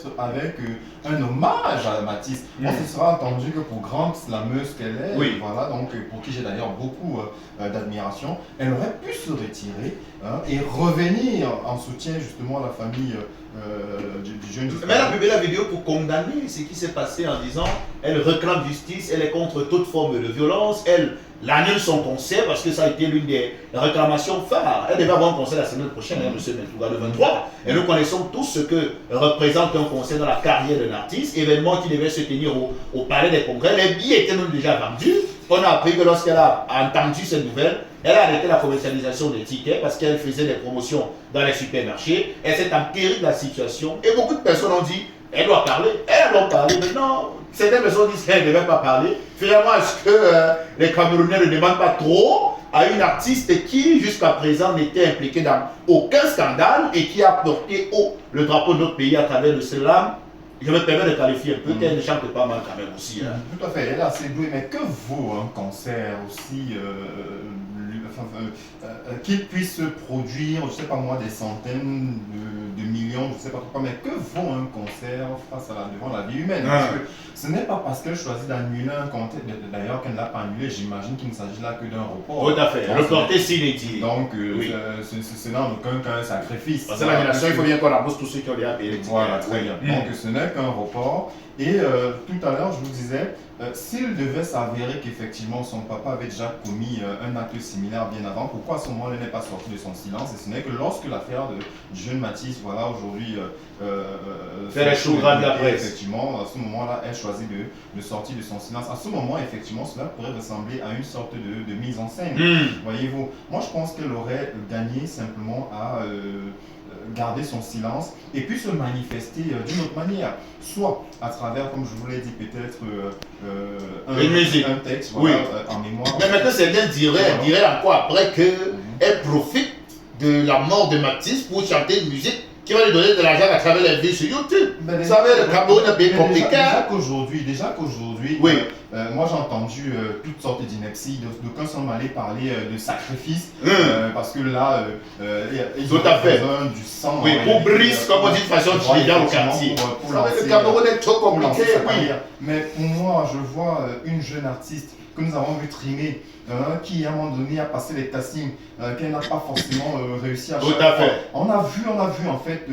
peut-être avec un hommage à Matisse. On se sera entendu que pour grande slameuse qu'elle est, voilà, donc pour qui j'ai d'ailleurs beaucoup d'admiration, elle aurait pu se retirer et revenir en soutien justement à la famille du jeune. Mais elle a publié la vidéo pour condamner ce qui s'est passé en disant elle réclame justice, elle est contre toute forme de violence, elle annule son concert parce que ça a été l'une des réclamations phares. Elle devait avoir un concert la semaine prochaine, M. Mentouga, le 23. Et nous connaissons tous ce que représente un concert dans la carrière d'un artiste, événement qui devait se tenir au Palais des Congrès. Les billets étaient même déjà vendus. On a appris que lorsqu'elle a entendu cette nouvelle, elle a arrêté la commercialisation des tickets parce qu'elle faisait des promotions dans les supermarchés. Elle s'est enterrée de la situation et beaucoup de personnes ont dit elle doit parler, elle doit parler. Maintenant, certaines personnes disent qu'elle ne devait pas parler. Finalement, est-ce que les Camerounais ne demandent pas trop à une artiste qui, jusqu'à présent, n'était impliquée dans aucun scandale et qui a porté haut le drapeau de notre pays à travers le slam? Je me permets de qualifier un peu qu'elle ne chante pas mal quand même aussi. Hein. Tout à fait, elle est assez douée, mais que vaut un concert aussi qu'il puisse produire, je ne sais pas moi, des centaines de millions, je ne sais pas quoi, mais que vaut un concert face à devant la vie humaine? Parce que ce n'est pas parce qu'elle choisit d'annuler un concert, d'ailleurs qu'elle ne l'a pas annulé, j'imagine qu'il ne s'agit là que d'un report. Tout à fait, reporté s'il est dit. Donc, ce n'est en aucun cas un sacrifice. Parce que l'annulation, il faut bien qu'on rembourse tous ceux qui ont déjà payé les tickets. Voilà, très bien. Donc, ce n'est qu'un report. Et tout à l'heure, je vous disais, s'il devait s'avérer qu'effectivement son papa avait déjà commis un acte similaire bien avant, pourquoi à ce moment-là il n'est pas sorti de son silence? Et ce n'est que lorsque l'affaire du jeune Matisse, voilà, aujourd'hui, fait les choses graves de la presse. Effectivement, à ce moment-là, elle choisit de sortir de son silence. À ce moment, effectivement, cela pourrait ressembler à une sorte de mise en scène. Voyez-vous, moi je pense qu'elle aurait gagné simplement à garder son silence et puis se manifester d'une autre manière, soit à travers, comme je vous l'ai dit, peut-être un texte voilà, en mémoire. Mais maintenant, certains diraient encore après qu'elle profite de la mort de Matisse pour chanter une musique qui va lui donner de l'argent à travers les vues sur YouTube. Vous savez, le Cameroun est bien compliqué. Déjà qu'aujourd'hui, moi j'ai entendu toutes sortes d'inepties, d'aucuns sont allés parler de sacrifice, parce que là, ils ont besoin du sang. Oui, pour brise, comme on dit de façon triviale au quartier. Le Cameroun est trop compliqué. Mais pour moi, je vois une jeune artiste que nous avons vu trimer, qui à un moment donné a passé les castings, qu'elle n'a pas forcément réussi à chaque fois. On a vu en fait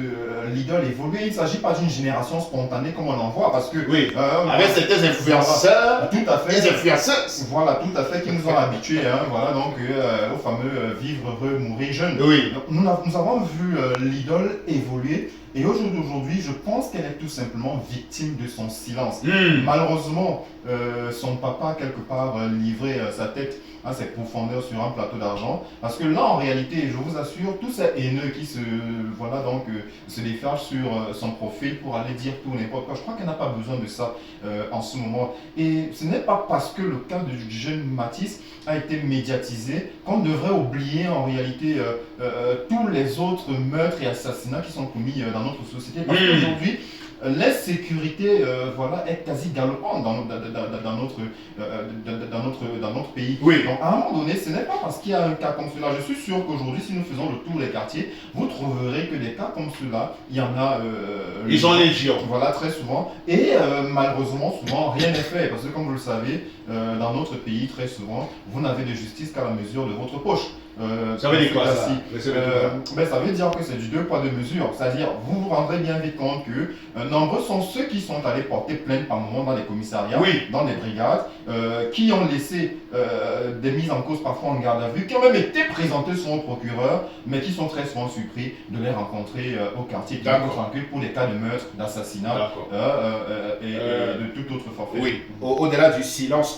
l'idole évoluer. Il ne s'agit pas d'une génération spontanée comme on en voit, parce que avec certains influenceurs, tout à fait, des influenceuses. Voilà, tout à fait, qui nous ont habitués, voilà, donc au fameux vivre heureux, mourir jeune. Nous avons vu l'idole évoluer. Et aujourd'hui, je pense qu'elle est tout simplement victime de son silence. Malheureusement, son papa, quelque part, livrait sa tête à ses profondeurs sur un plateau d'argent. Parce que là, en réalité, je vous assure, tous ces haineux qui se déferlent sur son profil pour aller dire tout n'importe quoi, je crois qu'elle n'a pas besoin de ça en ce moment. Et ce n'est pas parce que le cas du jeune Matisse a été médiatisé qu'on devrait oublier en réalité tous les autres meurtres et assassinats qui sont commis dans notre société. Parce qu'aujourd'hui, l'insécurité est quasi galopante dans notre pays. Donc à un moment donné, ce n'est pas parce qu'il y a un cas comme cela. Je suis sûr qu'aujourd'hui, si nous faisons le tour des quartiers, vous trouverez que des cas comme cela, il y en a. Ils sont légion. Voilà, très souvent. Et malheureusement, souvent, rien n'est fait. Parce que comme vous le savez, dans notre pays, très souvent, vous n'avez de justice qu'à la mesure de votre poche. Ça veut dire quoi ça? Ça veut dire que c'est du deux poids deux mesures. C'est-à-dire, vous vous rendrez bien vite compte que nombreux sont ceux qui sont allés porter plainte par moment dans les commissariats, dans les brigades, qui ont laissé des mises en cause parfois en garde à vue, qui ont même été présentés sur un procureur, mais qui sont très souvent surpris de les rencontrer au quartier tranquille pour les cas de meurtre, d'assassinat et de tout autre forfait. Au-delà du silence